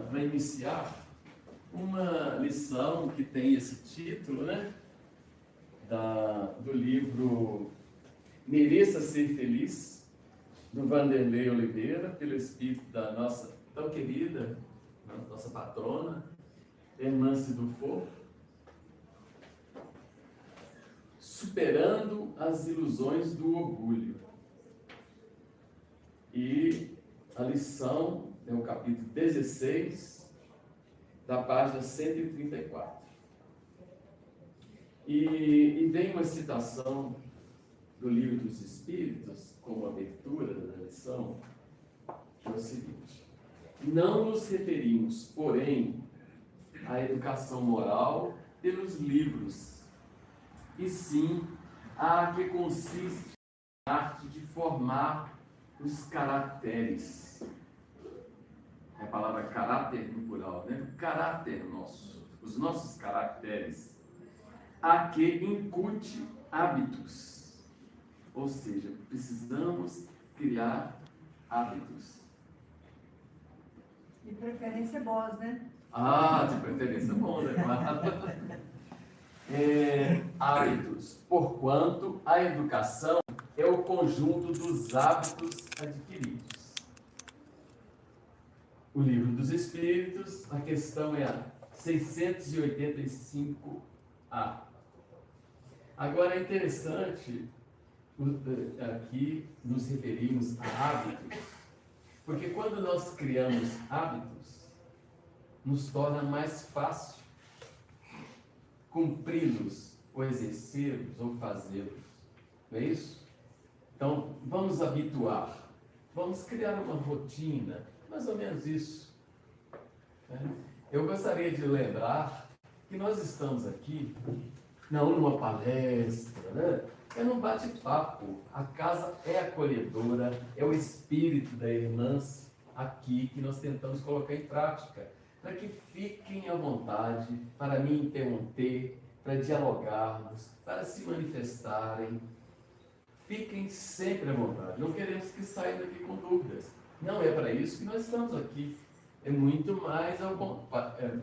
para iniciar uma lição que tem esse título, né? Do livro Mereça Ser Feliz, do Vanderlei Oliveira, pelo espírito da nossa tão querida, nossa patrona, Hermance Dufour, Superando as Ilusões do Orgulho. E a lição é o capítulo 16, da página 134. E vem uma citação do Livro dos Espíritos, como abertura da lição, que é o seguinte: não nos referimos, porém, à educação moral pelos livros, e sim à que consiste na arte de formar os caracteres. É a palavra caráter no plural, né? O caráter nosso, os nossos caracteres, a que incute hábitos. Ou seja, precisamos criar hábitos. De preferência bons, né? De preferência bons, é claro. Hábitos, porquanto a educação é o conjunto dos hábitos adquiridos. O Livro dos Espíritos, a questão é a 685A. Agora é interessante, aqui nos referimos a hábitos, porque quando nós criamos hábitos, nos torna mais fácil cumpri-los, ou exercê-los, ou fazê-los. Não é isso? Então, vamos habituar, vamos criar uma rotina, mais ou menos isso. Eu gostaria de lembrar que nós estamos aqui, não numa palestra, né? É num bate-papo. A casa é acolhedora, é o espírito da irmãs aqui que nós tentamos colocar em prática, para que fiquem à vontade para me interromper, para dialogarmos, para se manifestarem. Fiquem sempre à vontade. Não queremos que saiam daqui com dúvidas. Não é para isso que nós estamos aqui. É muito mais,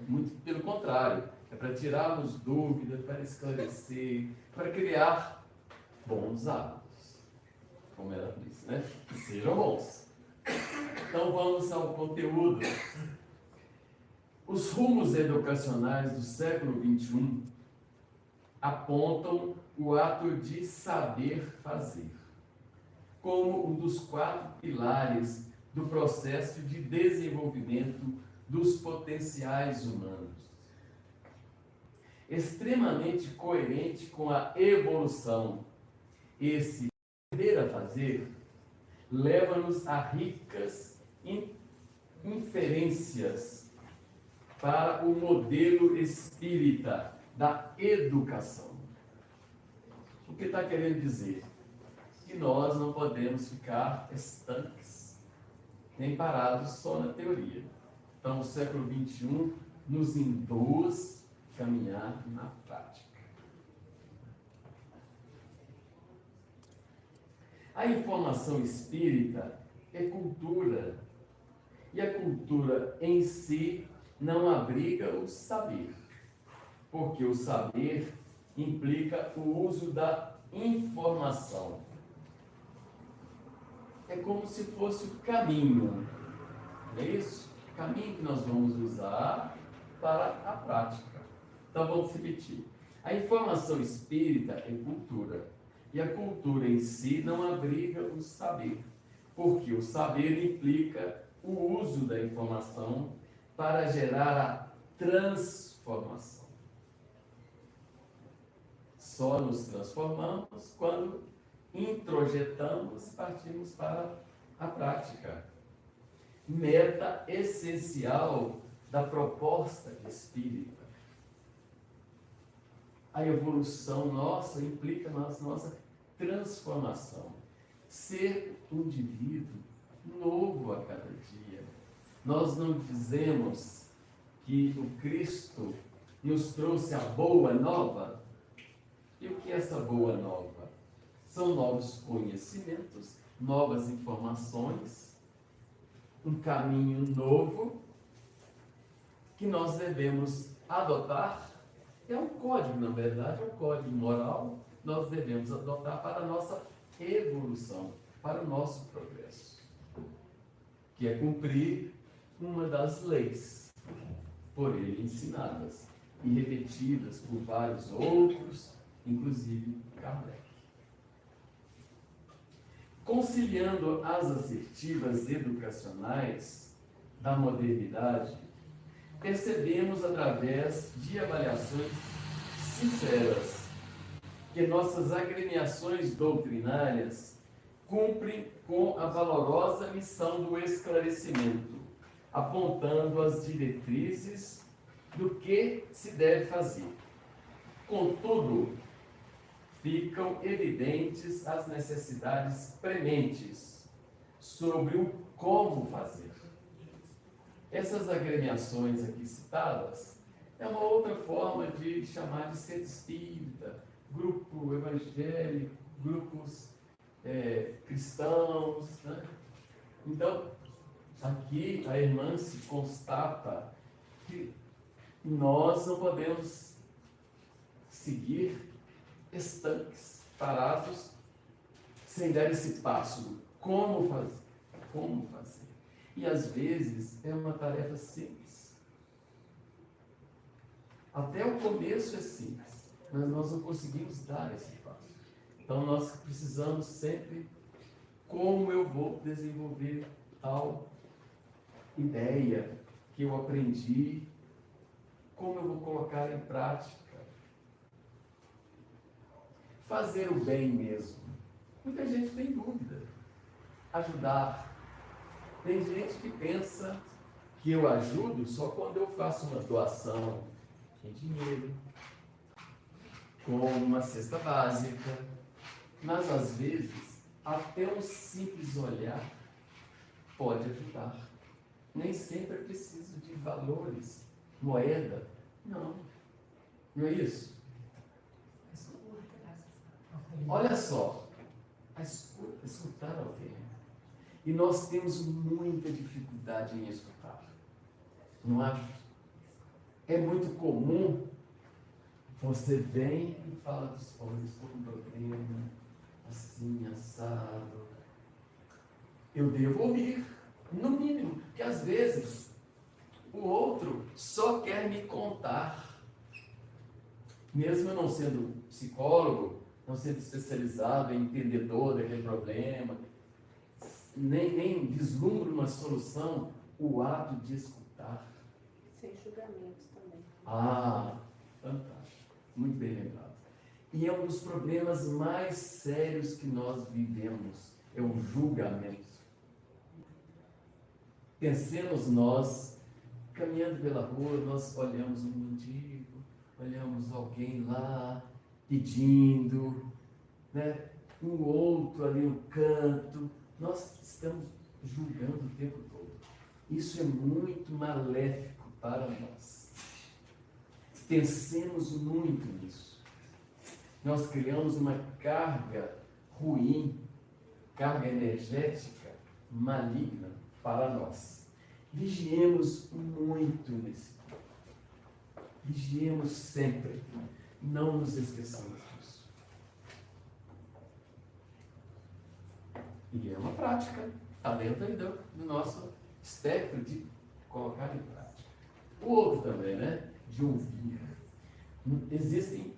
muito pelo contrário. É para tirarmos dúvidas, para esclarecer, para criar bons hábitos. Como ela disse, né? Que sejam bons. Então vamos ao conteúdo. Os rumos educacionais do século XXI apontam o ato de saber fazer como um dos 4 pilares do processo de desenvolvimento dos potenciais humanos. Extremamente coerente com a evolução, esse aprender a fazer leva-nos a ricas inferências para o modelo espírita da educação. O que está querendo dizer? Que nós não podemos ficar estanques, nem parados só na teoria. Então, o século XXI nos induz a caminhar na prática. A informação espírita é cultura, e a cultura em si não abriga o saber, porque o saber implica o uso da informação. É como se fosse o caminho, não é isso? O caminho que nós vamos usar para a prática. Então vamos repetir. A informação espírita é cultura, e a cultura em si não abriga o saber, porque o saber implica o uso da informação para gerar a transformação. Só nos transformamos quando introjetamos e partimos para a prática. Meta essencial da proposta espírita. A evolução nossa implica na nossa transformação. Ser um indivíduo novo a cada dia. Nós não dizemos que o Cristo nos trouxe a boa nova. E o que é essa boa nova? São novos conhecimentos, novas informações, um caminho novo que nós devemos adotar, é um código, na verdade, é um código moral, nós devemos adotar para a nossa evolução, para o nosso progresso, que é cumprir uma das leis por ele ensinadas e repetidas por vários outros, inclusive Kardec. Conciliando as assertivas educacionais da modernidade, percebemos através de avaliações sinceras que nossas agremiações doutrinárias cumprem com a valorosa missão do esclarecimento, apontando as diretrizes do que se deve fazer. Contudo, ficam evidentes as necessidades prementes sobre o como fazer. Essas agremiações aqui citadas é uma outra forma de chamar de centro espírita, grupo evangélico, grupos cristãos, né? Então, aqui a irmã se constata que nós não podemos seguir estanques, parados, sem dar esse passo. Como fazer? Como fazer? E às vezes é uma tarefa simples. Até o começo é simples, mas nós não conseguimos dar esse passo. Então nós precisamos sempre, como eu vou desenvolver tal ideia que eu aprendi, como eu vou colocar em prática. Fazer o bem mesmo. Muita gente tem dúvida. Ajudar. Tem gente que pensa que eu ajudo só quando eu faço uma doação em dinheiro, com uma cesta básica. Mas às vezes, até um simples olhar pode ajudar. Nem sempre é preciso de valores, moeda. Não. Não é isso? Olha só, escutar alguém. E nós temos muita dificuldade em escutar. Não acha? É muito comum você vem e fala dos olhos, estou com um problema, assim, assado. Eu devo ouvir, no mínimo, porque às vezes o outro só quer me contar. Mesmo eu não sendo psicólogo, não sendo especializado em entendedor daquele problema, nem vislumbro uma solução, o ato de escutar. Sem julgamentos também. Ah, fantástico. Muito bem lembrado. E é um dos problemas mais sérios que nós vivemos, é o julgamento. Pensemos nós, caminhando pela rua, nós olhamos um mendigo, olhamos alguém lá, pedindo, né? Um outro ali no canto, nós estamos julgando o tempo todo. Isso é muito maléfico para nós. Pensemos muito nisso. Nós criamos uma carga ruim, carga energética maligna para nós. Vigiemos muito nesse ponto. Vigiemos sempre. Não nos esqueçamos disso. E é uma prática. Está dentro aí do nosso espectro de colocar em prática. O outro também, né? De ouvir. Existem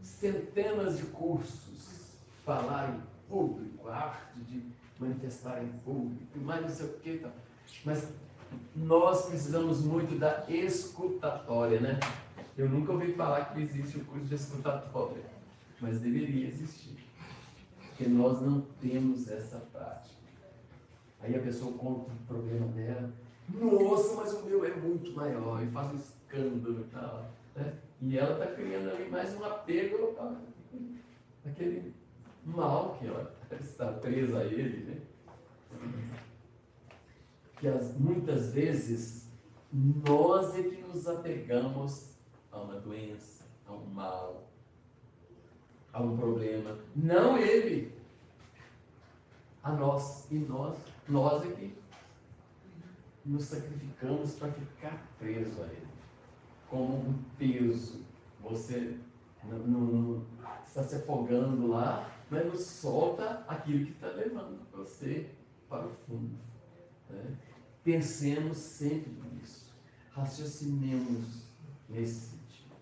centenas de cursos. Falar em público, a arte de manifestar em público, mais não sei o que. Tá. Mas nós precisamos muito da escutatória, né? Eu nunca ouvi falar que existe o curso de escutatória, mas deveria existir, porque nós não temos essa prática. Aí a pessoa conta o problema dela, nossa, mas o meu é muito maior, e faz um escândalo e tal, né? E ela está criando ali mais um apego àquele mal que ela está presa a ele, né? Que muitas vezes nós é que nos apegamos a uma doença, a um mal, a um problema. Não ele, a nós. E nós é que nos sacrificamos para ficar preso a ele, como um peso. Você não está se afogando lá, mas não solta aquilo que está levando você para o fundo. Né? Pensemos sempre nisso, raciocinemos nesse sentido.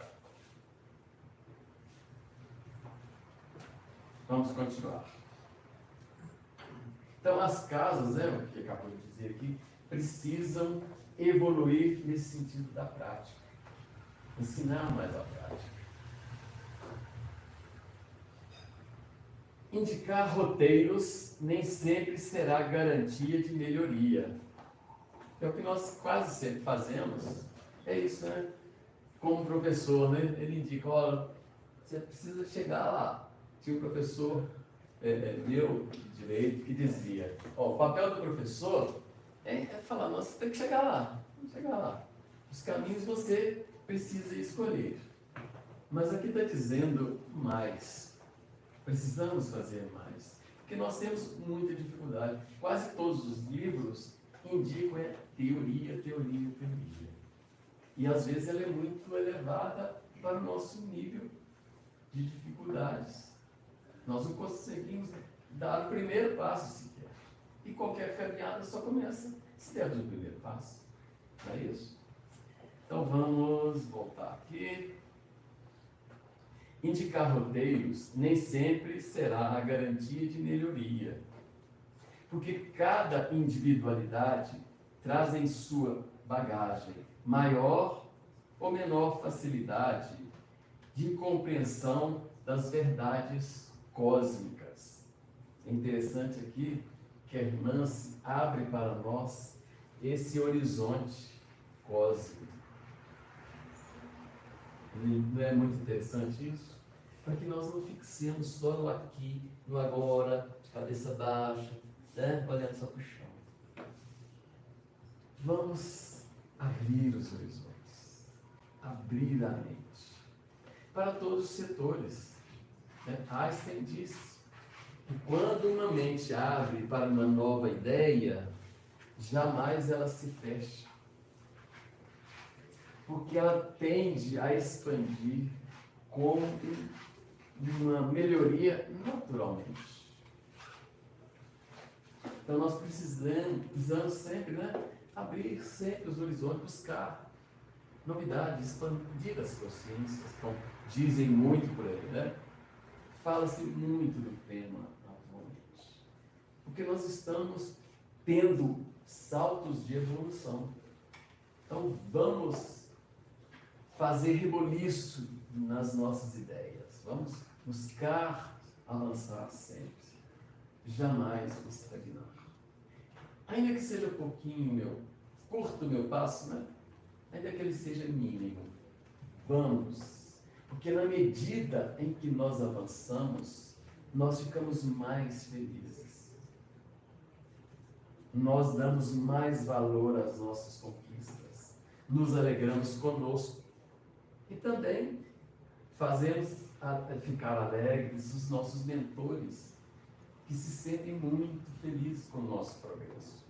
Vamos continuar. Então, as casas, o que acabou de dizer aqui, precisam evoluir nesse sentido da prática. Ensinar mais a prática. Indicar roteiros nem sempre será garantia de melhoria. É o que nós quase sempre fazemos. É isso, né? Como professor, né? Ele indica, olha, você precisa chegar lá. Tinha um professor meu de direito que dizia, o papel do professor é falar, você tem que chegar lá. Chegar lá. Os caminhos você precisa escolher. Mas aqui está dizendo mais. Precisamos fazer mais. Porque nós temos muita dificuldade. Quase todos os livros indicam teoria, teoria, teoria. E às vezes ela é muito elevada para o nosso nível de dificuldades. Nós não conseguimos dar o primeiro passo sequer. E qualquer caminhada só começa se der o primeiro passo. Não é isso? Então vamos voltar aqui. Indicar roteiros nem sempre será a garantia de melhoria, porque cada individualidade traz em sua bagagem maior ou menor facilidade de compreensão das verdades cósmicas. É interessante aqui que a irmã se abre para nós esse horizonte cósmico. Não é muito interessante isso? Para que nós não fixemos só no aqui, no agora, de cabeça baixa, né? Olhando só para o chão. Vamos abrir os horizontes, abrir a mente, para todos os setores. Né? Einstein disse que quando uma mente abre para uma nova ideia, jamais ela se fecha, porque ela tende a expandir como uma melhoria naturalmente. Então nós precisamos sempre, né, abrir sempre os horizontes, buscar novidades, expandir as consciências, como dizem muito por aí, né? Fala-se muito do tema atualmente, porque nós estamos tendo saltos de evolução. Então vamos fazer reboliço nas nossas ideias. Vamos buscar avançar sempre. Jamais estagnar. Ainda que seja pouquinho curto o meu passo, né? Ainda que ele seja mínimo. Vamos. Porque na medida em que nós avançamos, nós ficamos mais felizes. Nós damos mais valor às nossas conquistas. Nos alegramos conosco. E também fazemos ficar alegres os nossos mentores, que se sentem muito felizes com o nosso progresso.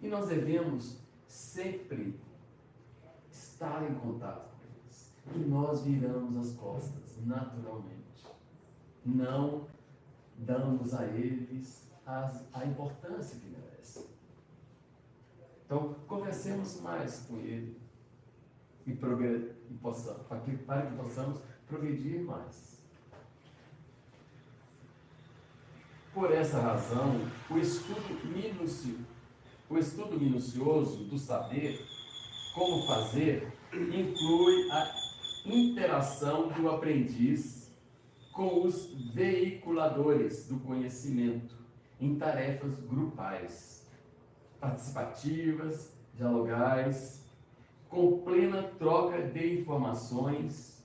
E nós devemos sempre estar em contato com eles. E nós viramos as costas, naturalmente. Não damos a eles a importância que merecem. Então, conversemos mais com ele para que possamos progredir mais. Por essa razão, o estudo minucioso do saber como fazer inclui a interação do aprendiz com os veiculadores do conhecimento em tarefas grupais, participativas, dialogais, com plena troca de informações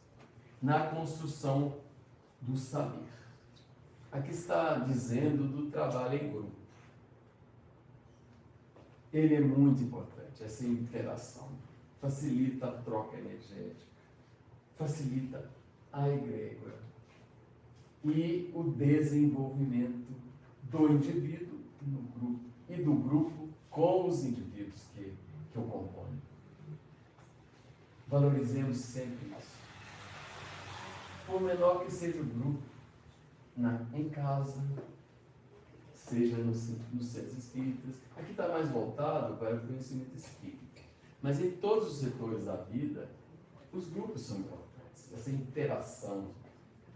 na construção do saber. Aqui está dizendo do trabalho em grupo. Ele é muito importante, essa interação. Facilita a troca energética, facilita a egrégora e o desenvolvimento do indivíduo no grupo e do grupo com os indivíduos que o compõem. Valorizemos sempre isso. Por menor que seja o grupo, em casa, seja nos centros espíritas, aqui está mais voltado para o conhecimento espírita. Mas em todos os setores da vida, os grupos são importantes. Essa interação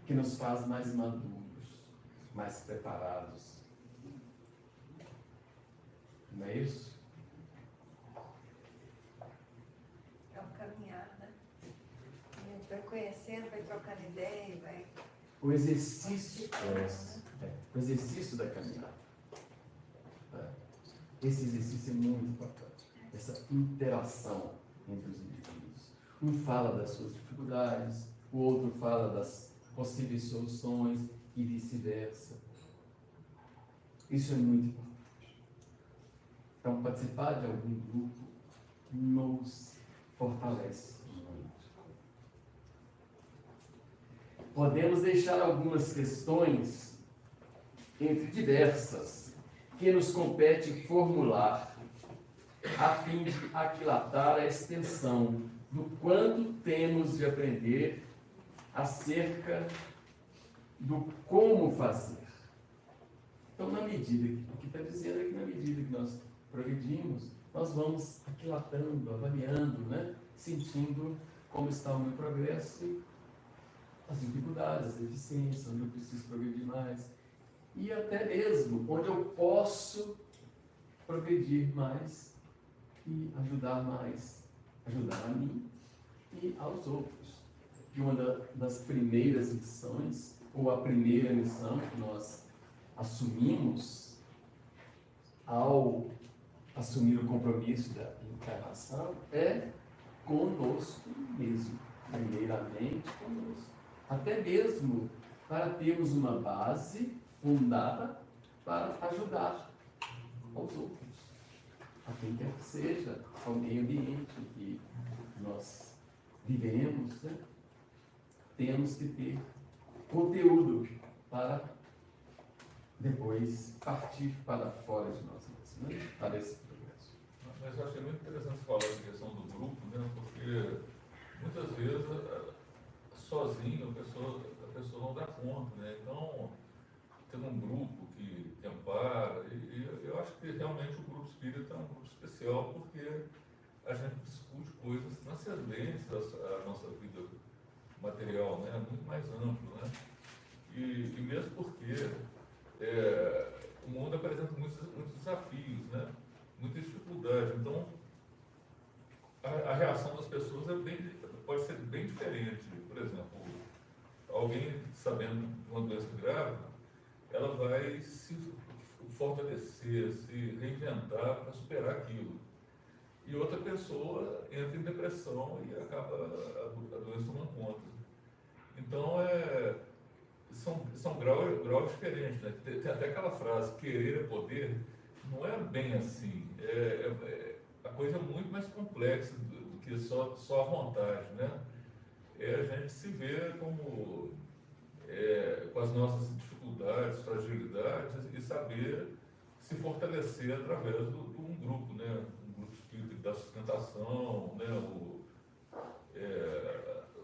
que nos faz mais maduros, mais preparados. Não é isso? É um caminhar, né? A gente vai conhecendo, vai trocando ideia, vai... O exercício o exercício da caminhada. Esse exercício é muito importante. Essa interação entre os indivíduos. Um fala das suas dificuldades, o outro fala das possíveis soluções e vice-versa. Isso é muito importante. Então, participar de algum grupo nos fortalece muito. Podemos deixar algumas questões entre diversas que nos compete formular a fim de aquilatar a extensão do quanto temos de aprender acerca do como fazer. Então, na medida o que está dizendo é que na medida que nós progredimos, nós vamos aquilatando, avaliando, né? Sentindo como está o meu progresso, as dificuldades, as deficiências, onde eu preciso progredir mais. E até mesmo onde eu posso progredir mais e ajudar mais, ajudar a mim e aos outros. E uma das primeiras missões, ou a primeira missão que nós assumimos ao assumir o compromisso da encarnação é conosco mesmo, primeiramente conosco. Até mesmo para termos uma base fundada para ajudar aos outros, a quem quer que seja, ao meio ambiente que nós vivemos, né? Temos que ter conteúdo para depois partir para fora de nós mesmos, né? Para esse progresso. Mas eu achei muito interessante falar da questão do grupo, né? Porque muitas vezes sozinho a pessoa não dá conta, né? Então, ter um grupo que ampara, e eu acho que realmente o grupo espírita é um grupo especial porque a gente discute coisas transcendentes à nossa vida material, né? Muito mais amplo, né? E mesmo porque o mundo apresenta muitos desafios, né? Muita dificuldade. Então, a reação das pessoas pode ser bem diferente. Por exemplo, alguém sabendo de uma doença grave, ela vai se fortalecer, se reinventar para superar aquilo. E outra pessoa entra em depressão e acaba a doença tomando conta. Então, são graus diferentes, né? Tem até aquela frase, querer é poder, não é bem assim. A coisa é muito mais complexa do que só a vontade, né? A gente se vê como com as nossas dificuldades, fragilidades, e saber se fortalecer através de um grupo, né? Um grupo espírita da sustentação, né?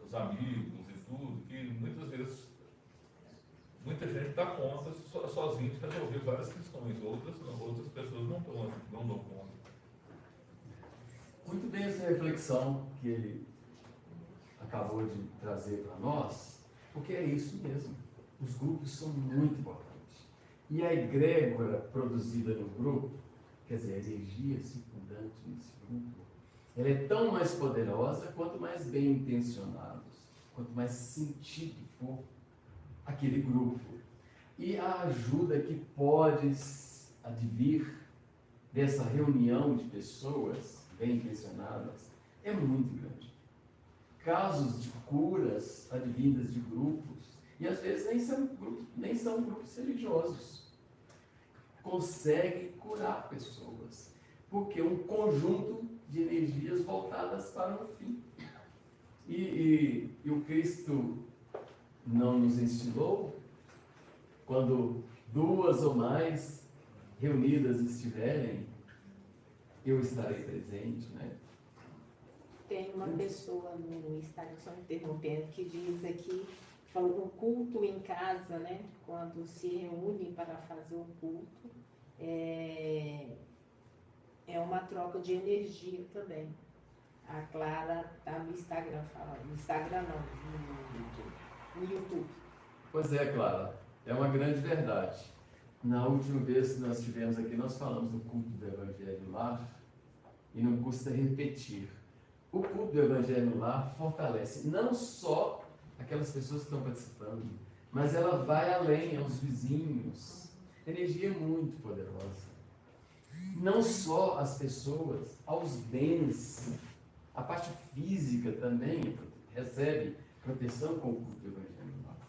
Os amigos e tudo, que muitas vezes muita gente dá conta sozinho de resolver várias questões, outras pessoas não dão conta. Muito bem essa reflexão que ele acabou de trazer para nós, porque é isso mesmo. Os grupos são muito importantes. E a egrégora produzida no grupo, quer dizer, a energia circundante nesse grupo, ela é tão mais poderosa quanto mais bem intencionados, quanto mais sentido for aquele grupo. E a ajuda que pode advir dessa reunião de pessoas bem intencionadas é muito grande. Casos de curas advindas de grupos, e às vezes nem são grupos religiosos, conseguem curar pessoas, porque é um conjunto de energias voltadas para o fim. E o Cristo não nos ensinou, quando duas ou mais reunidas estiverem eu estarei presente, né? Tem uma pessoa no Instagram, só interrompendo, que diz aqui, falou o culto em casa, né? Quando se reúnem para fazer o culto, é uma troca de energia também. A Clara está no Instagram falando. No Instagram não, no YouTube. Pois é, Clara, é uma grande verdade. Na última vez que nós tivemos aqui, nós falamos do culto do Evangelho no Lar, e não custa repetir. O culto do Evangelho no Lar fortalece não só aquelas pessoas que estão participando, mas ela vai além, aos vizinhos. Energia é muito poderosa. Não só as pessoas, aos bens. A parte física também recebe proteção com o culto do Evangelho no Lar.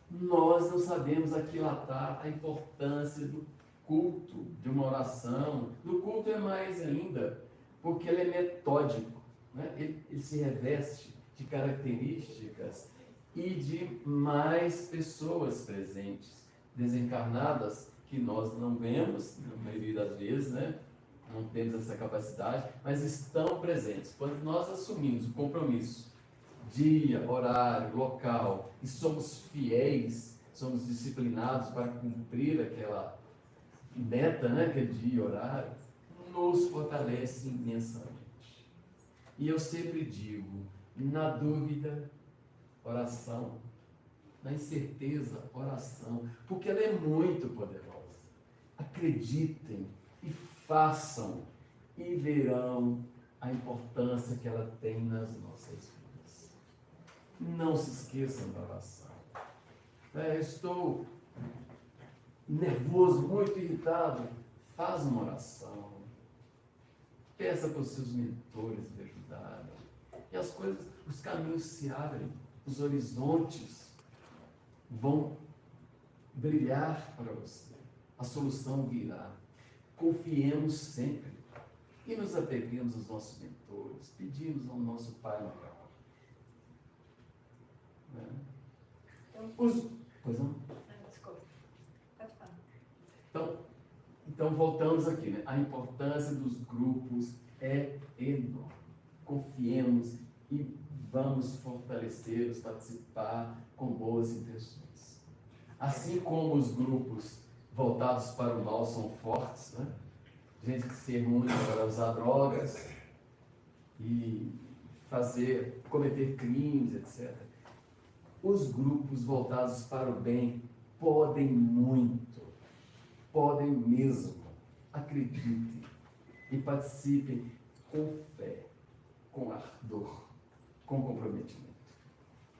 Nós não sabemos aquilatar a importância do culto, de uma oração. Do culto é mais ainda, porque ele é metódico, né? Ele se reveste de características e de mais pessoas presentes, desencarnadas, que nós não vemos, na maioria das vezes, né? Não temos essa capacidade, mas estão presentes. Quando nós assumimos o compromisso, dia, horário, local, e somos fiéis, somos disciplinados para cumprir aquela meta, né? Aquele dia e horário, nos fortalece imensamente. E eu sempre digo, na dúvida, oração. Na incerteza, oração. Porque ela é muito poderosa. Acreditem e façam e verão a importância que ela tem nas nossas vidas. Não se esqueçam da oração. Estou nervoso, muito irritado. Faz uma oração. Peça para os seus mentores lhe ajudarem. E as coisas, os caminhos se abrem, os horizontes vão brilhar para você. A solução virá. Confiemos sempre e nos apeguemos aos nossos mentores, pedimos ao nosso Pai maior. Pois não? Desculpa. Pode falar. Então voltamos aqui, né? A importância dos grupos é enorme. Confiemos e vamos fortalecê-los, participar com boas intenções. Assim como os grupos voltados para o mal são fortes, né? Gente que se reúne para usar drogas e cometer crimes, etc. Os grupos voltados para o bem podem muito, podem mesmo. Acreditem e participem com fé, com ardor, com comprometimento.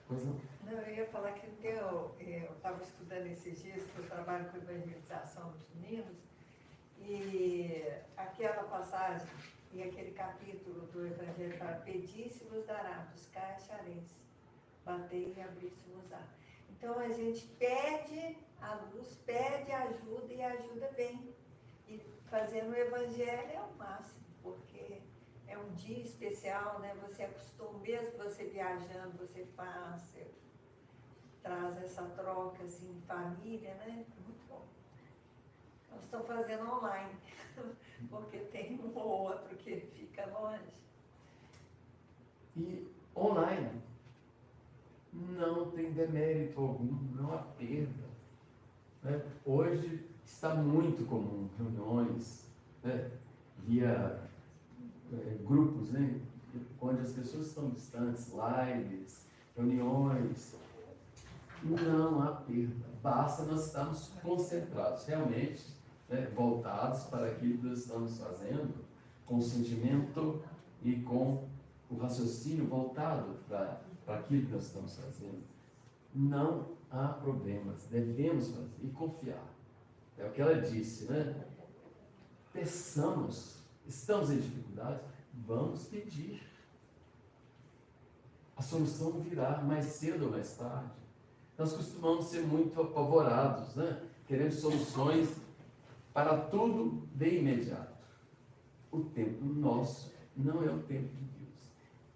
Pois não? Não, eu ia falar que eu estava estudando esses dias, que eu trabalho com evangelização dos meninos, e aquela passagem e aquele capítulo do Evangelho fala: pedi se vos dará, buscai achareis, batei e abri-se-vos-á. Então a gente pede a luz, pede ajuda e a ajuda vem. E fazendo o Evangelho é o máximo, porque é um dia especial, né? Você acostuma, mesmo você viajando, você faz, você traz essa troca assim, em família, né? Muito bom. Nós estamos fazendo online, porque tem um ou outro que fica longe. E online não tem demérito algum, não há perda. Né? Hoje está muito comum reuniões, né? Via grupos, né? Onde as pessoas estão distantes, lives, reuniões. Não há perda. Basta nós estarmos concentrados, realmente, né? Voltados para aquilo que nós estamos fazendo, com o sentimento e com o raciocínio voltado para aquilo que nós estamos fazendo. Não há problemas, devemos fazer e confiar. É o que ela disse, né? Peçamos, estamos em dificuldades, vamos pedir. A solução virá mais cedo ou mais tarde. Nós costumamos ser muito apavorados, né? Queremos soluções para tudo de imediato. O tempo nosso não é o tempo de Deus.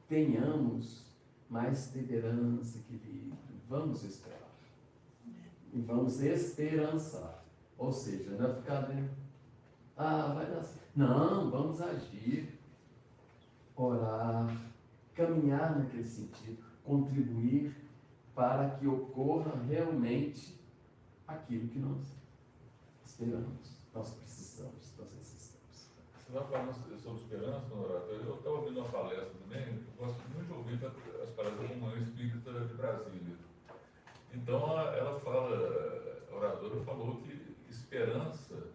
Tenhamos mais temperança, equilíbrio. Vamos esperar. E vamos esperançar. Ou seja, não é ficar, né? Ah, vai dar certo. Não, vamos agir, orar, caminhar naquele sentido, contribuir para que ocorra realmente aquilo que nós esperamos, nós precisamos, nós necessitamos. Você estava falando sobre esperança, Honorato. Eu estava ouvindo uma palestra também, eu gosto muito de ouvir as palestras da Comunhão Espírita de Brasília. Então, ela fala, a oradora falou que esperança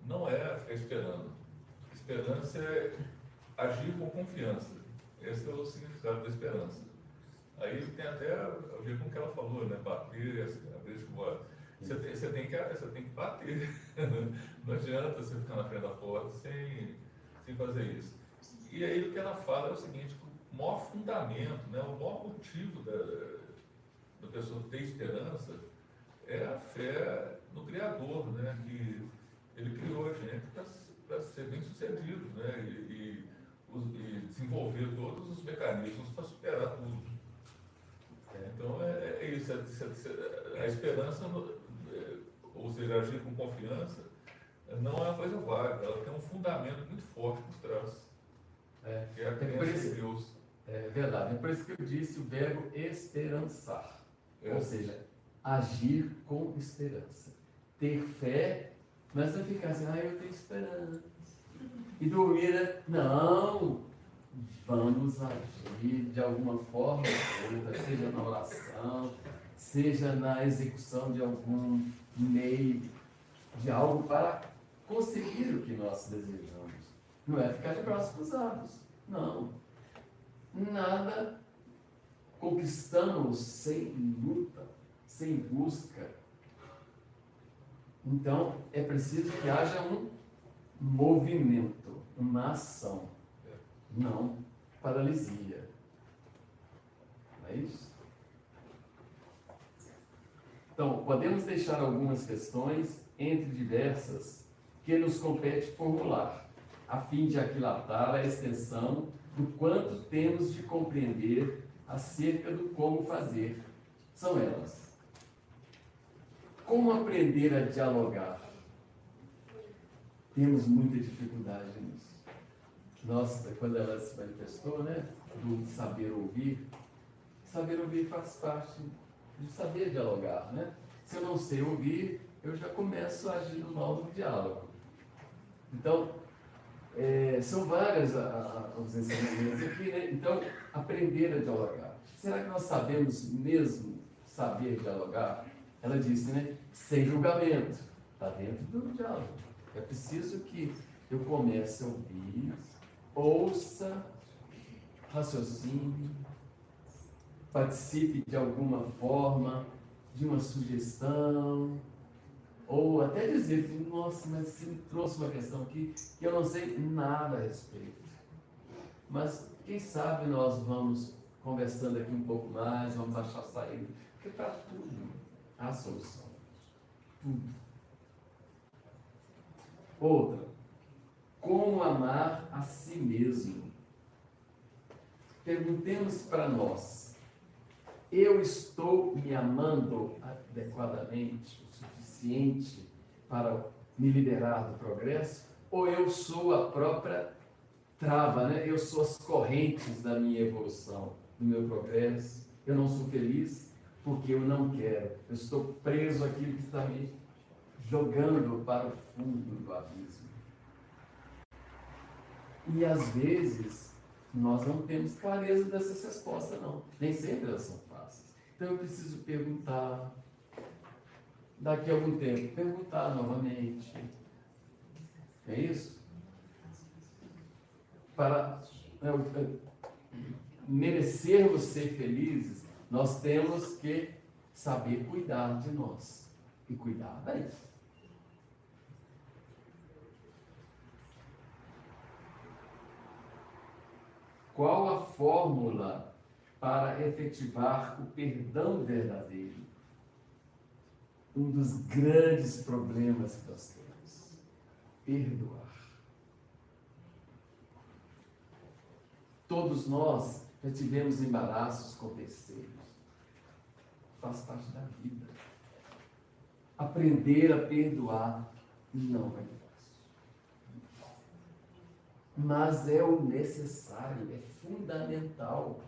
não é ficar esperando. Esperança é agir com confiança. Esse é o significado da esperança. Aí tem até a ver com o que ela falou, né? Bater, abrir as portas. Você tem que bater. Não adianta você ficar na frente da porta sem fazer isso. E aí o que ela fala é o seguinte: o maior fundamento, né? O maior motivo da pessoa ter esperança é a fé no Criador, né? Que ele criou a gente para ser bem sucedido, né? E desenvolver todos os mecanismos para superar tudo. Então é isso, a esperança, ou seja, agir com confiança, não é uma coisa vaga, ela tem um fundamento muito forte por trás, que é a crença em Deus. É verdade, é por isso que eu disse o verbo esperançar, ou seja, agir com esperança, ter fé, mas não ficar assim, eu tenho esperança, e dormir, né? Não, vamos agir de alguma forma ou outra, seja na oração, seja na execução de algum meio, de algo para conseguir o que nós desejamos. Não é ficar de braços cruzados, não. Nada conquistamos sem luta, sem busca. Então, é preciso que haja um movimento, uma ação, não paralisia. Não é isso? Então, podemos deixar algumas questões, entre diversas, que nos compete formular, a fim de aquilatar a extensão do quanto temos de compreender acerca do como fazer. São elas: como aprender a dialogar? Temos muita dificuldade nisso. Nossa, quando ela se manifestou, né, do saber ouvir faz parte de saber dialogar, né? Se eu não sei ouvir, eu já começo a agir no mal do diálogo. Então, são vários os ensinamentos aqui, né? Então, aprender a dialogar. Será que nós sabemos mesmo saber dialogar? Ela disse, né? Sem julgamento. Está dentro do diálogo. É preciso que eu comece a ouvir, ouça, raciocine, participe de alguma forma de uma sugestão, ou até dizer, nossa, mas você me trouxe uma questão aqui que eu não sei nada a respeito. Mas quem sabe nós vamos conversando aqui um pouco mais, vamos achar saída, porque para tudo há solução. Tudo. Outra, como amar a si mesmo? Perguntemos para nós: eu estou me amando adequadamente, o suficiente para me liberar do progresso? Ou eu sou a própria trava, né? Eu sou as correntes da minha evolução, do meu progresso? Eu não sou feliz porque eu não quero. Eu estou preso àquilo que está me jogando para o fundo do abismo. E às vezes nós não temos clareza dessas respostas, não. Nem sempre elas são fáceis. Então eu preciso perguntar, daqui a algum tempo, perguntar novamente. É isso? Para merecermos ser felizes, nós temos que saber cuidar de nós. E cuidar bem. Qual a fórmula para efetivar o perdão verdadeiro? Um dos grandes problemas que nós temos. Perdoar. Todos nós já tivemos embaraços com terceiros. Faz parte da vida. Aprender a perdoar não é fácil. mas é o necessário, é fundamental.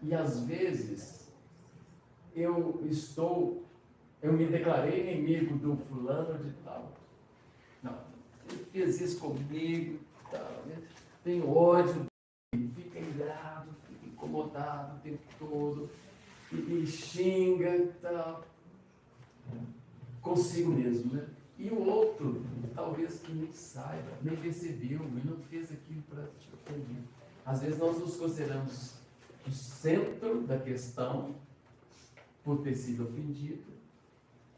E às vezes eu me declarei inimigo do fulano de tal. Não, ele fez isso comigo, tal, né? Tenho ódio, fica irado, fica incomodado o tempo todo, e xinga, tal, consigo mesmo, né? E o outro, talvez que nem saiba, nem percebeu, e não fez aquilo para te ofender. Às vezes nós nos consideramos o centro da questão por ter sido ofendido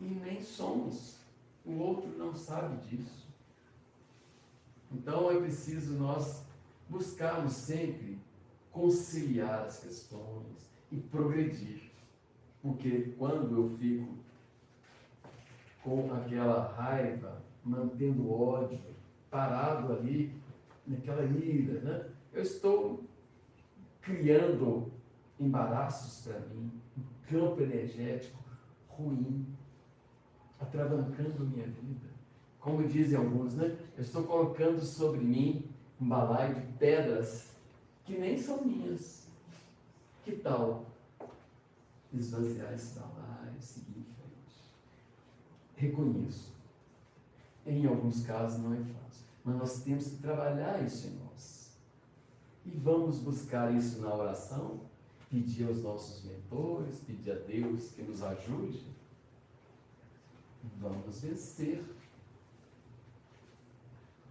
e nem somos. O outro não sabe disso. Então é preciso nós buscarmos sempre conciliar as questões e progredir. Porque quando eu fico com aquela raiva, mantendo ódio, parado ali, naquela ira, né? Eu estou criando embaraços para mim, um campo energético ruim, atravancando minha vida. Como dizem alguns, né? Eu estou colocando sobre mim um balaio de pedras que nem são minhas. Que tal esvaziar esse balaio e seguir em frente? Reconheço. Em alguns casos não é fácil, mas nós temos que trabalhar isso em nós. E vamos buscar isso na oração, pedir aos nossos mentores, pedir a Deus que nos ajude. Vamos vencer.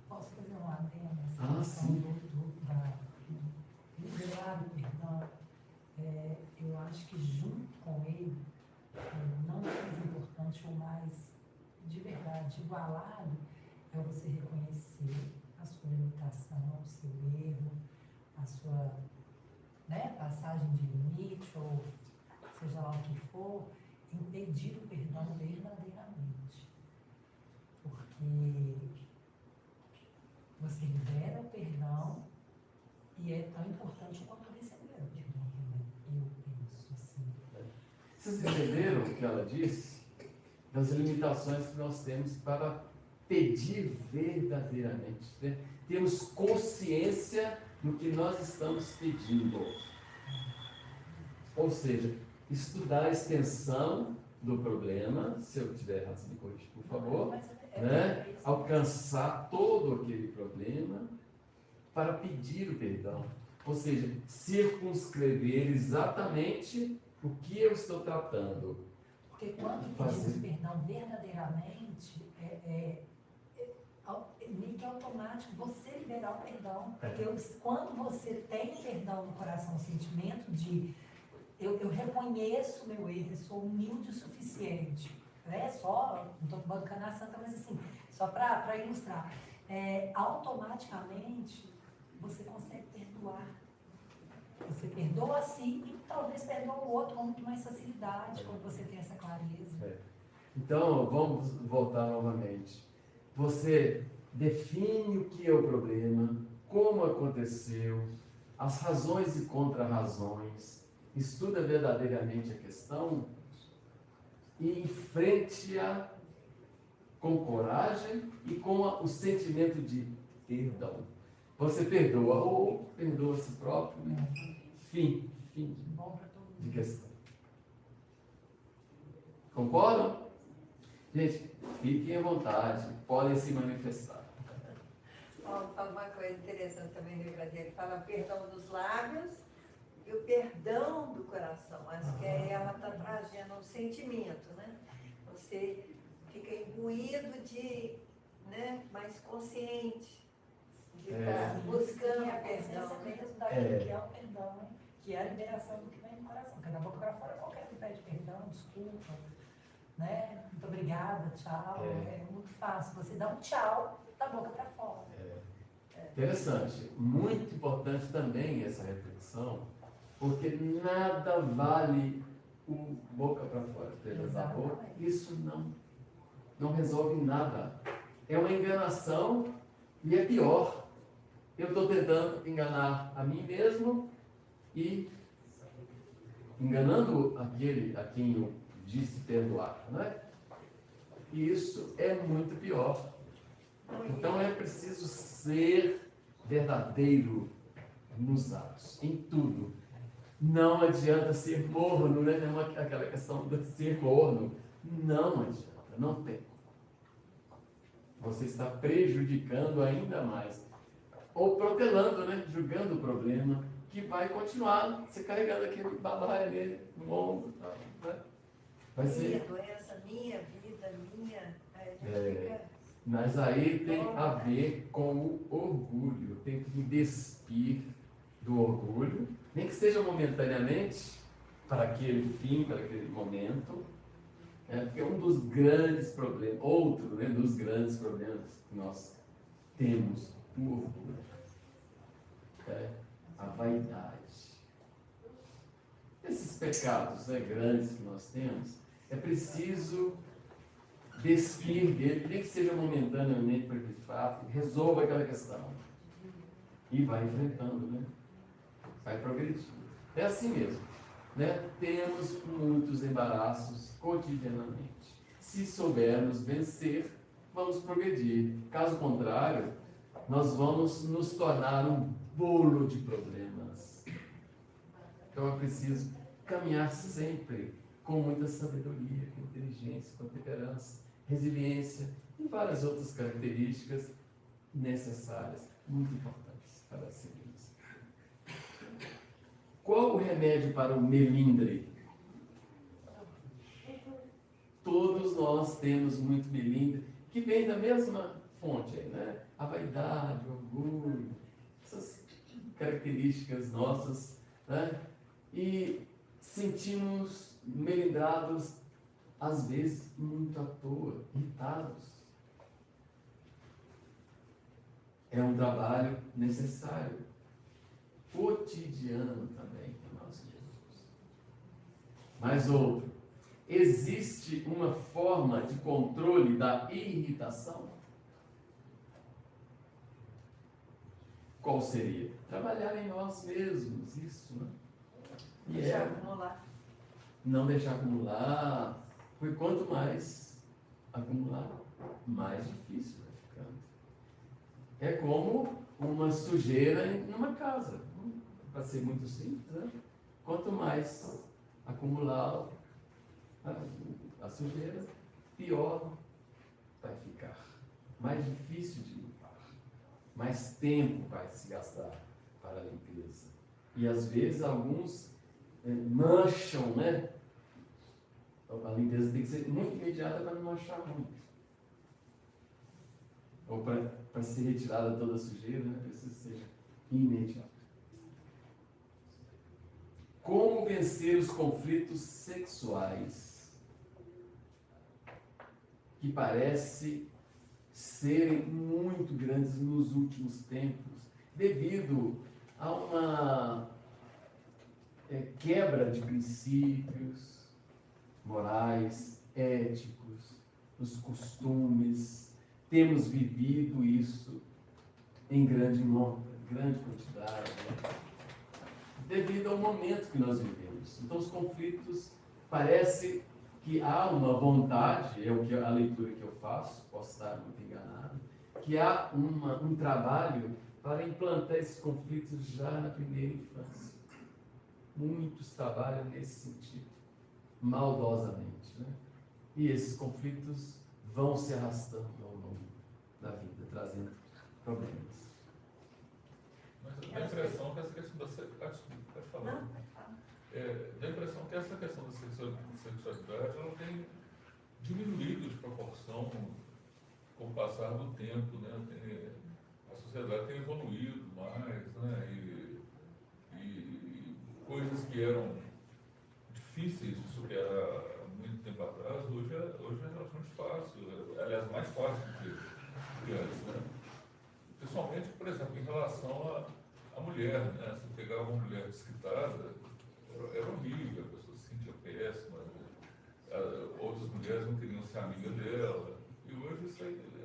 Posso fazer um adendo? Sim. Liberar o perdão, eu acho que junto com ele, não mais importante ou mais de verdade igualado, é você reconhecer a sua limitação, o seu erro, a sua passagem de limite, ou seja lá o que for, em pedir o perdão verdadeiramente. Porque você libera o perdão e é tão importante quanto receber o perdão também. Eu penso assim. Vocês entenderam o que ela disse? Das limitações que nós temos para pedir verdadeiramente. Né? Temos consciência do que nós estamos pedindo. Ou seja, estudar a extensão do problema, se eu tiver errado, me corrija, por favor, né? Alcançar todo aquele problema para pedir o perdão. Ou seja, circunscrever exatamente o que eu estou tratando. Porque quando pedimos perdão verdadeiramente, meio que automático você liberar o perdão. Porque quando você tem perdão no coração, o sentimento de eu reconheço o meu erro, eu sou humilde o suficiente. Só, não estou bancando a santa, mas assim, só para ilustrar. Automaticamente você consegue perdoar. Você perdoa a si e talvez perdoa o outro com muito mais facilidade quando você tem essa clareza. Então, vamos voltar novamente. Você define o que é o problema, como aconteceu, as razões e contra-razões, estuda verdadeiramente a questão e enfrente-a com coragem e com o sentimento de perdão. Você perdoa ou perdoa a si próprio, né? Fim de questão. Concordam? Gente, fiquem à vontade, podem se manifestar. Paulo fala uma coisa interessante também no livro dele. Ele fala perdão dos lábios e o perdão do coração. Acho que aí ela está trazendo um sentimento, né? Você fica imbuído de, mais consciente, de estar buscando a perdão. mesmo daquilo que é o perdão, que é a liberação do que vem no coração. Porque da boca para fora, qualquer um pede perdão, desculpa, muito obrigada, tchau. É muito fácil. Você dá um tchau da boca para fora. Interessante. Muito importante também essa reflexão, porque nada vale o boca para fora, perdão da boca. Isso não resolve nada. É uma enganação e é pior. Eu estou tentando enganar a mim mesmo e enganando aquele a quem eu disse perdoar, não é? E isso é muito pior. Então é preciso ser verdadeiro nos atos, em tudo. Não adianta ser morno, né? Não é aquela questão de ser morno. Não adianta, não tem. Você está prejudicando ainda mais. Ou protelando, né? Julgando o problema, que vai continuar se carregando aquele balaio ali no ombro. Né? Vai ser. Minha doença, minha vida, minha. Aí a gente fica. Mas aí tem a ver com o orgulho. Tem que me despir do orgulho, nem que seja momentaneamente, para aquele fim, para aquele momento. Porque um dos grandes problemas, outro, né, dos grandes problemas que nós temos, o orgulho, é a vaidade. Esses pecados, né, grandes que nós temos, é preciso despir dele, nem que seja momentaneamente, para que de fato resolva aquela questão. E vai enfrentando, né? Vai progredindo. É assim mesmo. Né? Temos muitos embaraços cotidianamente. Se soubermos vencer, vamos progredir. Caso contrário, nós vamos nos tornar um bolo de problemas. Então é preciso caminhar sempre com muita sabedoria, com inteligência, com temperança, resiliência e várias outras características necessárias, muito importantes para a segurança. Qual o remédio para o melindre? Todos nós temos muito melindre, que vem da mesma fonte, né? A vaidade, o orgulho, essas características nossas, né? E sentimos melindrados, às vezes, muito à toa, irritados. É um trabalho necessário, cotidiano também para nós Jesus. Mais outro, existe uma forma de controle da irritação? Qual seria? Trabalhar em nós mesmos, isso, né? Deixar acumular. Não deixar acumular, porque quanto mais acumular, mais difícil vai ficando. É como uma sujeira numa casa. Para ser muito simples, né? Quanto mais acumular a sujeira, pior vai ficar. Mais difícil de limpar. Mais tempo vai se gastar para a limpeza. E às vezes alguns mancham, né? A limpeza tem que ser muito imediata para não manchar muito. Ou para ser retirada toda a sujeira, né? Precisa ser imediata. Como vencer os conflitos sexuais que parecem serem muito grandes nos últimos tempos, devido a uma quebra de princípios morais, éticos, nos costumes. Temos vivido isso em grande quantidade, né? Devido ao momento que nós vivemos. Então, os conflitos, parece que há uma vontade, é a leitura que eu faço, posso estar muito enganado, que há um trabalho para implantar esses conflitos já na primeira infância. Muitos trabalham nesse sentido, maldosamente, né? E esses conflitos vão se arrastando ao longo da vida, trazendo problemas. Mas dá a impressão que essa questão da dá a impressão que essa questão da sexualidade ela tem diminuído de proporção com o passar do tempo, né? A sociedade tem evoluído mais, né? E coisas que eram difíceis de superar há muito tempo atrás, hoje é relativamente fácil, aliás, mais fácil do que antes, né? Principalmente, por exemplo, em relação à mulher, né? Se pegar uma mulher desquitada, era horrível, a pessoa se sentia péssima, outras mulheres não queriam ser amiga dela, e hoje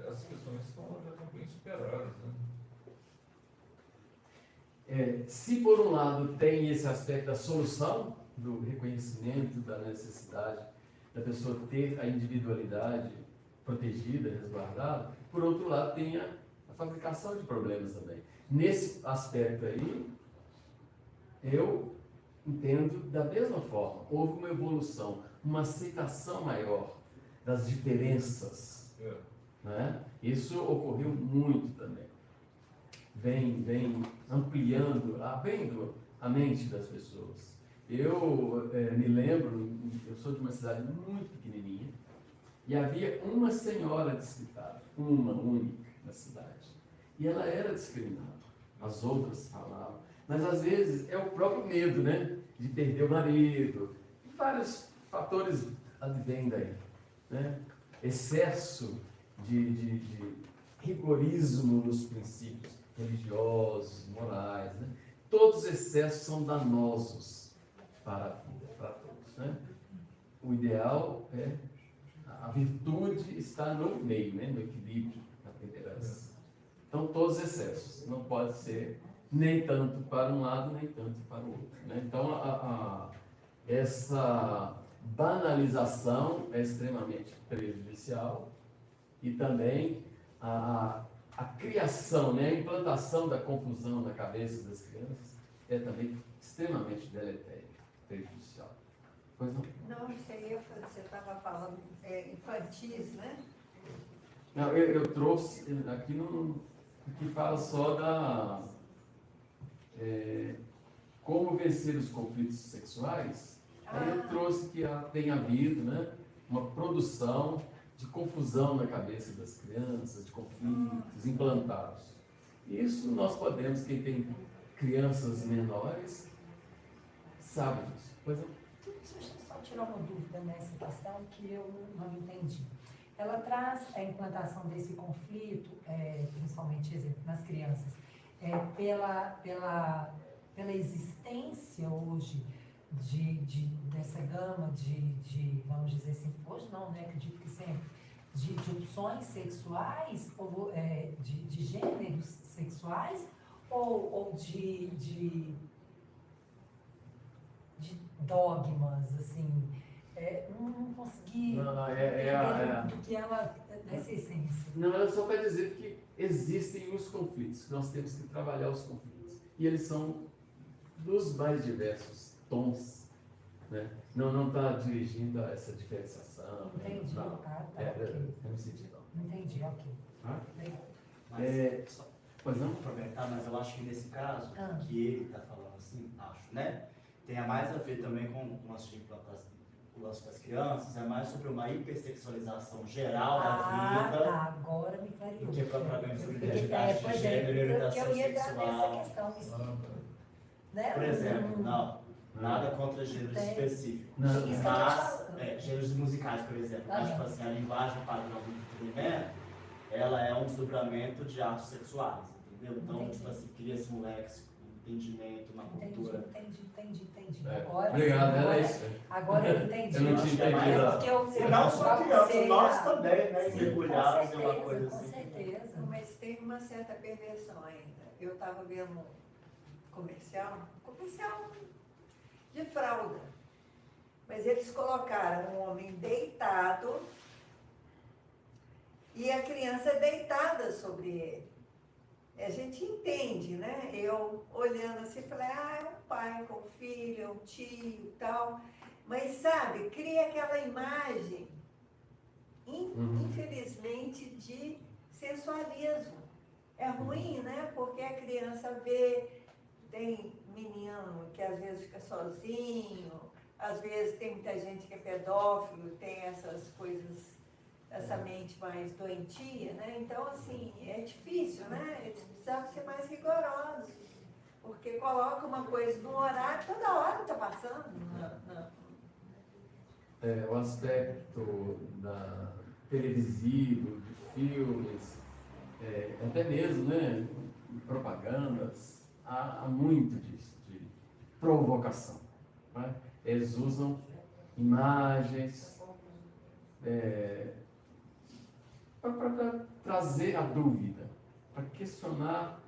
essas questões já estão bem superadas, né? Se por um lado tem esse aspecto da solução, do reconhecimento da necessidade da pessoa ter a individualidade protegida, resguardada, por outro lado, tem a fabricação de problemas também. Nesse aspecto aí, eu entendo da mesma forma. Houve uma evolução, uma aceitação maior das diferenças. Né? Isso ocorreu muito também. Vem ampliando, abrindo a mente das pessoas. Eu me lembro, eu sou de uma cidade muito pequenininha, e havia uma senhora desquitada, uma única na cidade. E ela era discriminada. As outras falavam. Mas às vezes é o próprio medo, né? De perder o marido. Vários fatores advêm daí. Né? Excesso de rigorismo nos princípios religiosos, morais. Né? Todos os excessos são danosos para a vida, para todos. Né? O ideal é a virtude está no meio, né? No equilíbrio, na temperança. Então, todos os excessos. Não pode ser nem tanto para um lado, nem tanto para o outro. Né? Então, essa banalização é extremamente prejudicial e também a criação, né? A implantação da confusão na cabeça das crianças é também extremamente deletéria, prejudicial. Pois não? Não, isso aí você estava falando infantis, né? Não, eu trouxe aqui que fala só da como vencer os conflitos sexuais. Aí eu trouxe que tem havido, né, uma produção de confusão na cabeça das crianças, de conflitos implantados. Isso nós podemos, quem tem crianças menores, sabe disso. Pois é. Deixa eu só tirar uma dúvida nessa questão que eu não entendi. Ela traz a implantação desse conflito, principalmente exemplo, nas crianças, pela existência hoje dessa gama de, vamos dizer assim, hoje não, né? Acredito que sempre, de opções sexuais, ou de gêneros sexuais, ou de dogmas, assim. Não consegui entender do que ela, dessa essência. Não, ela só quer dizer que existem os conflitos, que nós temos que trabalhar os conflitos. E eles são dos mais diversos tons. Né? Não está dirigindo a essa diferenciação. Entendi. Não, Ok. não senti, não. Entendi, ok. Mas, Pois não? aproveitar, mas eu acho que nesse caso, que ele está falando assim, acho, né? Tem mais a ver também com o lance de implantação, o lance das crianças, é mais sobre uma hipersexualização geral da vida. Tá, agora me clareou. Do que propriamente sobre identidade de gênero e orientação eu ia entrar sexual. nessa questão. Isso, né? Por exemplo, nada contra gêneros específicos. Não. Mas, gêneros musicais, por exemplo. Mas, tipo assim, a linguagem padrão do entretenimento, ela é um desdobramento de atos sexuais, entendeu? Então, Entendi. tipo assim, cria-se um léxico, um entendimento, uma cultura. Entendi. Agora, obrigado, era isso. Agora eu entendi. Eu não tinha entendido. E não só crianças, nós também, também, né? Mergulhados em uma coisa com assim. certeza. Mas tem uma certa perversão ainda. Eu estava vendo um comercial de fralda. Mas eles colocaram um homem deitado e a criança deitada sobre ele. A gente entende, né? Eu olhando assim, falei, é um pai com filho, é um tio e tal. Mas, sabe, cria aquela imagem, infelizmente, de sensualismo. É ruim, né? Porque a criança vê, tem menino que às vezes fica sozinho, às vezes tem muita gente que é pedófilo, tem essas coisas, essa mente mais doentia, né? Então, assim, é difícil, né? Eles precisavam ser mais rigorosos, porque coloca uma coisa no horário, toda hora está passando. O aspecto televisivo, de filmes, até mesmo, né? Propagandas, há muito disso, de provocação. Né? Eles usam imagens para trazer a dúvida, para questionar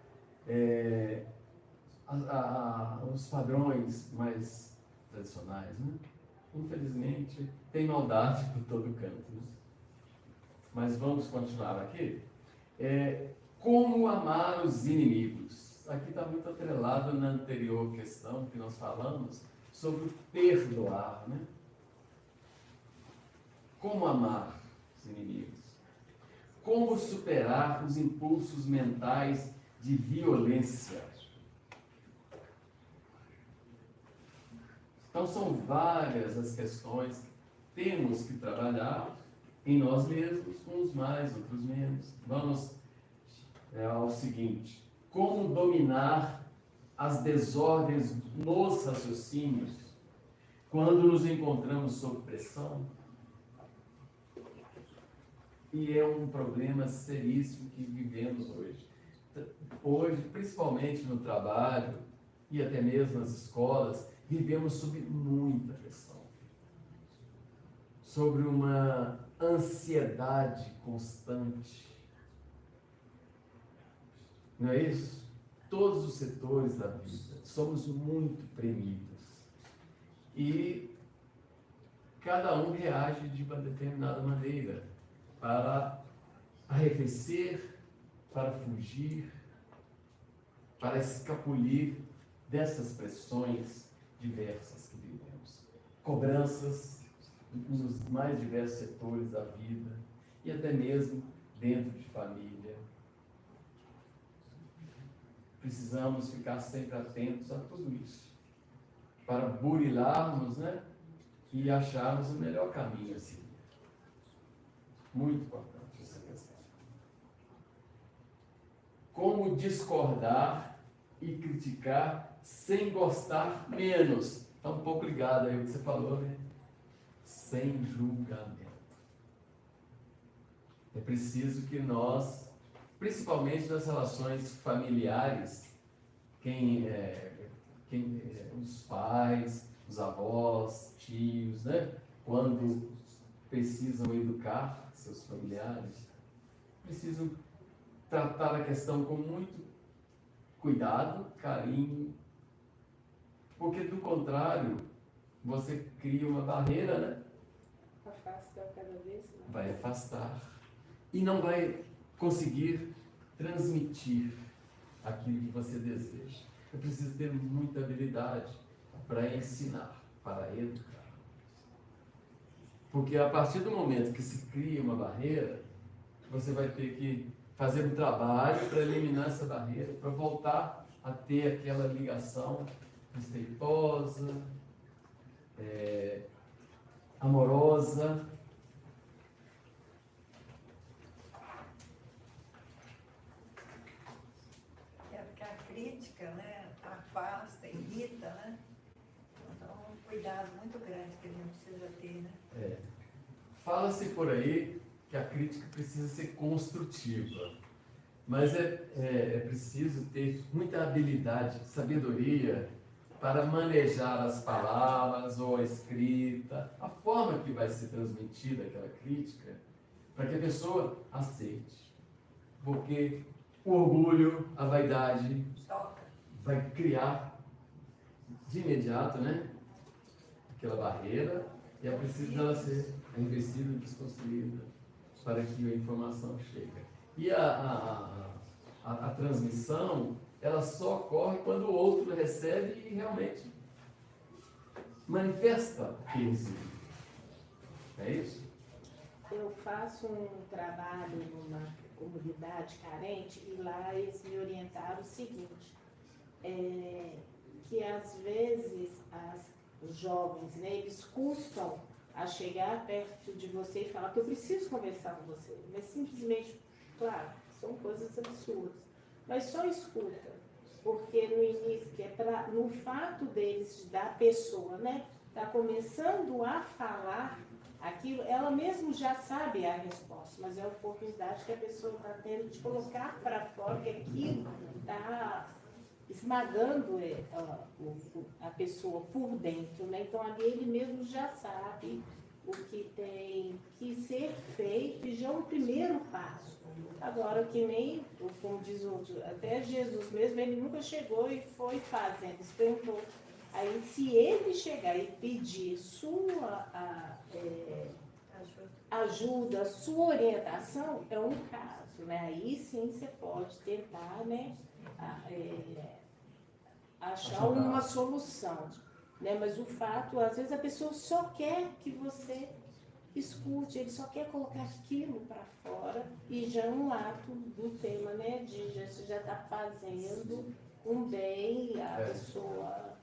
os padrões mais tradicionais. Né? Infelizmente, tem maldade por todo canto. Né? Mas vamos continuar aqui. Como amar os inimigos. Aqui está muito atrelado na anterior questão que nós falamos sobre perdoar, né? Como amar os inimigos. Como superar os impulsos mentais de violência. Então, são várias as questões que temos que trabalhar em nós mesmos, uns mais, outros menos. Vamos ao seguinte: como dominar as desordens nos raciocínios quando nos encontramos sob pressão? E é um problema seríssimo que vivemos hoje. Hoje, principalmente no trabalho e até mesmo nas escolas, vivemos sob muita pressão. Sobre uma ansiedade constante. Não é isso? Todos os setores da vida somos muito premidos. E cada um reage de uma determinada maneira para arrefecer, para fugir, para escapulir dessas pressões diversas que vivemos. Cobranças nos mais diversos setores da vida e até mesmo dentro de família. Precisamos ficar sempre atentos a tudo isso, para burilarmos, né, e acharmos o melhor caminho a seguir. Muito importante essa questão. Como discordar e criticar sem gostar menos. Está um pouco ligado aí o que você falou, né? Sem julgamento. É preciso que nós, principalmente nas relações familiares, os pais, os avós, tios, né? Quando precisam educar seus familiares, precisam tratar a questão com muito cuidado, carinho, porque do contrário, você cria uma barreira, né? Afasta cada vez mais. Vai afastar e não vai conseguir transmitir aquilo que você deseja. É preciso ter muita habilidade para ensinar, para educar. Porque a partir do momento que se cria uma barreira, você vai ter que fazer um trabalho para eliminar essa barreira, para voltar a ter aquela ligação respeitosa, amorosa. Porque a crítica, né, afasta, irrita, né? Então, um cuidado muito grande que a gente precisa ter, né? Fala-se por aí que a crítica precisa ser construtiva, mas é preciso ter muita habilidade, sabedoria para manejar as palavras ou a escrita, a forma que vai ser transmitida aquela crítica, para que a pessoa aceite. Porque o orgulho, a vaidade, vai criar de imediato, né, aquela barreira, e é preciso dela ser investida e desconstruída para que a informação chegue. E a transmissão, ela só ocorre quando o outro recebe e realmente manifesta o que recebeu. É isso? Eu faço um trabalho numa comunidade carente e lá eles me orientaram o seguinte, que às vezes os jovens, né, eles custam a chegar perto de você e falar que eu preciso conversar com você, mas simplesmente, claro, são coisas absurdas, mas só escuta, porque no início, que é no fato deles, da pessoa, né, tá começando a falar aquilo, ela mesmo já sabe a resposta, mas é a oportunidade que a pessoa está tendo de colocar para fora que aquilo está esmagando a pessoa por dentro, né? Então ali ele mesmo já sabe o que tem que ser feito e já é o primeiro passo. Agora, que nem, como diz até Jesus mesmo, ele nunca chegou e foi fazendo, experimentou. Aí, se ele chegar e pedir ajuda, sua orientação é um caso, né? Aí sim você pode tentar, né, achar uma solução, né? Mas o fato, às vezes a pessoa só quer que você escute, ele só quer colocar aquilo para fora e já é um ato do tema, né? De já está fazendo um bem, a pessoa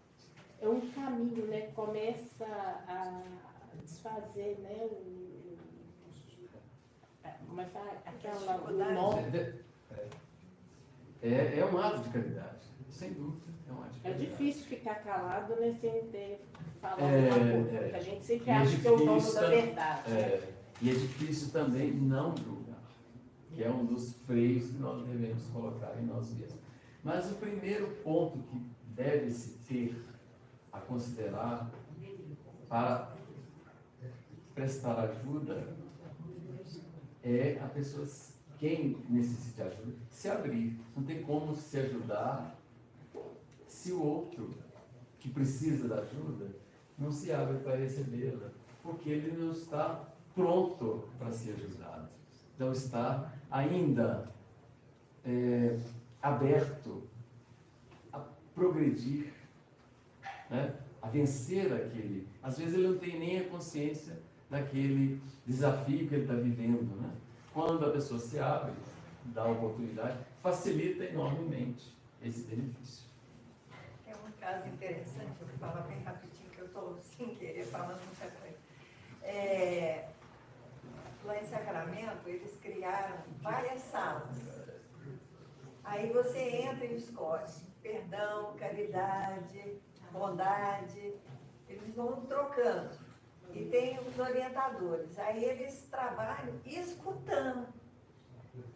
é um caminho, né? Começa a desfazer, né? Como é que fala? Aquela nome. É um ato de caridade, sem dúvida, é um ato de É caridade. difícil ficar calado, né, sem ter falado alguma coisa, porque a gente sempre acha que é o dono da verdade. E é difícil também não julgar, que é um dos freios que nós devemos colocar em nós mesmos. Mas o primeiro ponto que deve-se ter a considerar para prestar ajuda é a pessoa, quem necessita de ajuda, se abrir. Não tem como se ajudar se o outro que precisa da ajuda não se abre para recebê-la, porque ele não está pronto para ser ajudado. Não está ainda aberto a progredir, né? A vencer aquele. Às vezes ele não tem nem a consciência daquele desafio que ele está vivendo, né? Quando a pessoa se abre, dá a oportunidade, facilita enormemente esse benefício. É um caso interessante, eu vou falar bem rapidinho, que eu estou sem querer falando muita coisa. Lá em Sacramento, eles criaram várias salas. Aí você entra e escolhe perdão, caridade, bondade, eles vão trocando. E tem os orientadores. Aí eles trabalham escutando,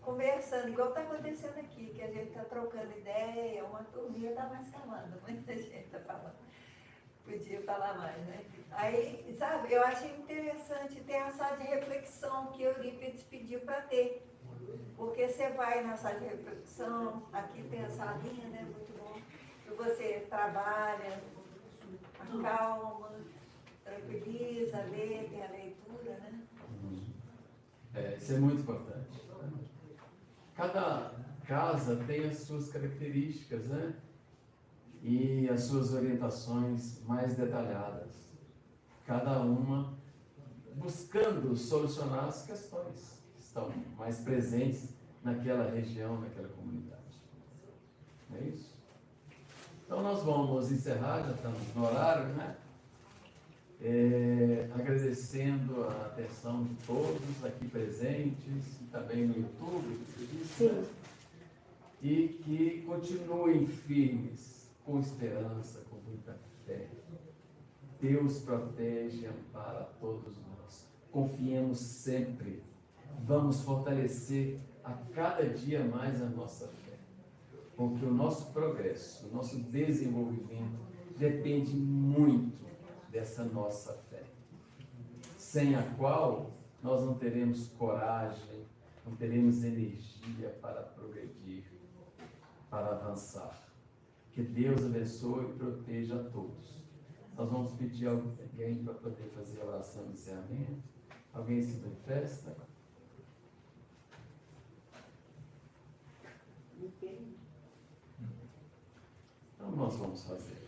conversando, igual está acontecendo aqui, que a gente está trocando ideia, uma turminha está mais calada, muita gente está falando. Podia falar mais, né? Aí, sabe, eu achei interessante ter a sala de reflexão que Eurípides pediu para ter. Porque você vai na sala de reflexão, aqui tem a salinha, né? Muito bom. E você trabalha, acalma, tranquiliza, lê, tem a leitura, né? Isso é muito importante. Cada casa tem as suas características, né? E as suas orientações mais detalhadas. Cada uma buscando solucionar as questões que estão mais presentes naquela região, naquela comunidade. Não é isso? Então nós vamos encerrar, já estamos no horário, né? Agradecendo a atenção de todos aqui presentes e também no YouTube, né? E que continuem firmes, com esperança, com muita fé. Deus protege e ampara todos nós. Confiemos sempre. Vamos fortalecer a cada dia mais a nossa fé. Porque o nosso progresso, o nosso desenvolvimento depende muito dessa nossa fé. Sem a qual nós não teremos coragem, não teremos energia para progredir, para avançar. Que Deus abençoe e proteja a todos. Nós vamos pedir a alguém para poder fazer a oração de encerramento. Alguém se manifesta? Então nós vamos fazer.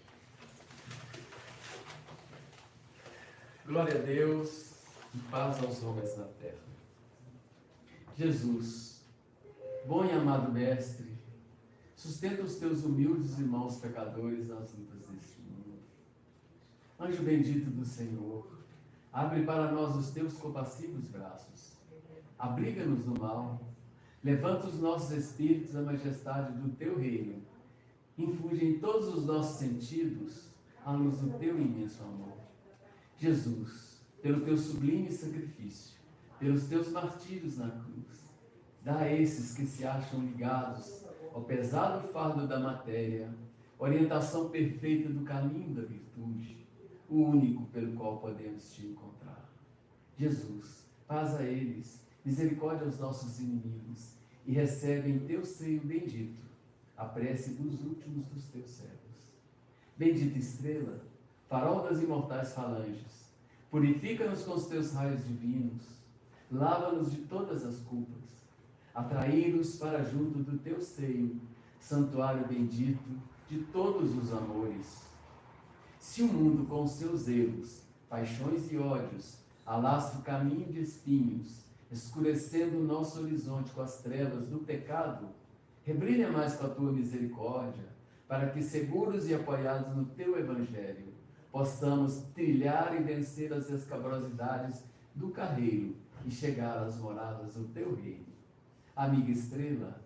Glória a Deus e paz aos homens na terra. Jesus, bom e amado Mestre, sustenta os teus humildes irmãos pecadores nas lutas deste mundo. Anjo bendito do Senhor, abre para nós os teus compassivos braços. Abriga-nos do mal, levanta os nossos espíritos à majestade do teu reino. Infuge em todos os nossos sentidos a luz do teu imenso amor. Jesus, pelo teu sublime sacrifício, pelos teus martírios na cruz, dá a esses que se acham ligados ao pesado fardo da matéria, orientação perfeita do caminho da virtude, o único pelo qual podemos te encontrar. Jesus, paz a eles, misericórdia aos nossos inimigos, e recebe em teu seio bendito a prece dos últimos dos teus servos. Bendita estrela, farol das imortais falanges, Purifica-nos com os teus raios divinos, lava-nos de todas as culpas, atrai-nos para junto do teu seio, santuário bendito de todos os amores. Se o mundo com seus erros, paixões e ódios alastra o caminho de espinhos, escurecendo o nosso horizonte com as trevas do pecado, rebrilha mais com a tua misericórdia, para que, seguros e apoiados no teu evangelho, possamos trilhar e vencer as escabrosidades do carreiro e chegar às moradas do teu reino. Amiga estrela,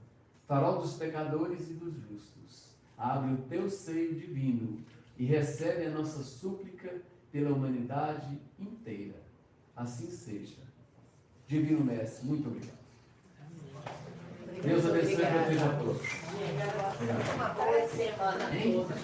farol dos pecadores e dos justos, abre o teu seio divino e recebe a nossa súplica pela humanidade inteira. Assim seja. Divino Mestre, muito obrigado. Deus abençoe e proteja a todos. Uma boa semana toda.